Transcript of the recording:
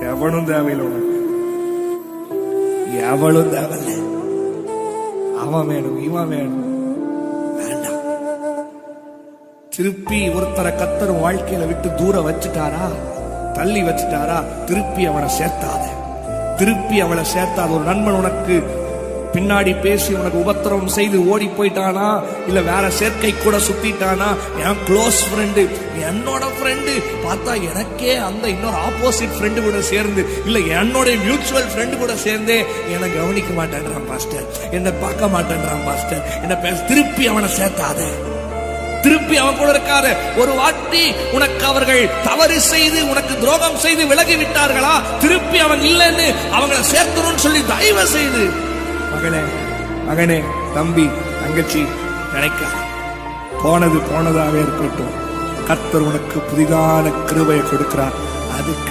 எவனும் தேவையில்லை உனக்கு, எவளும் தேவையில்லை. அவன் வேணும், இவன் வேணும், வேண்டாம். திருப்பி ஒருத்தரை கர்த்தர் வாழ்க்கையில விட்டு தூரம் வச்சுட்டாரா, தள்ளி வச்சுட்டாரா, திருப்பி அவனை சேர்த்தாத, திருப்பி அவளை சேர்த்தாத. ஒரு நண்பன் உனக்கு பின்னாடி பேசி உனக்கு உபத்திரவம் செய்து ஓடி போயிட்டானா, இல்ல வேற சேர்க்கை கூட சுத்திட்டானா, என் க்ளோஸ் ஃப்ரெண்டு, என்னோட ஃப்ரெண்டு பார்த்தா எனக்கே அந்த இன்னொரு ஆப்போசிட் ஃப்ரெண்டு கூட சேர்ந்து, இல்ல என்னோட மியூச்சுவல் ஃப்ரெண்டு கூட சேர்ந்தே என்னை கவனிக்க மாட்டேன்றான் பாஸ்டர், என்னை பார்க்க மாட்டேன்றான் பாஸ்டர், என்ன பேச. திருப்பி அவனை சேர்த்தாத, திருப்பி அவன் கூட இருக்காத. ஒரு வாட்டி உனக்கு அவர்கள் தவறு செய்து உனக்கு துரோகம் செய்து விலகி விட்டார்களா, திருப்பி அவன் இல்லைன்னு அவங்களை சேர்க்கணும்னு சொல்லி தயவு செய்து மகனே, மகனே, தம்பி, தங்கச்சி நினைக்காத. போனது போனதாக இருக்கட்டும். கர்த்தர் உனக்கு புதிதான கிருபையை கொடுக்கிறார். அதுக்கு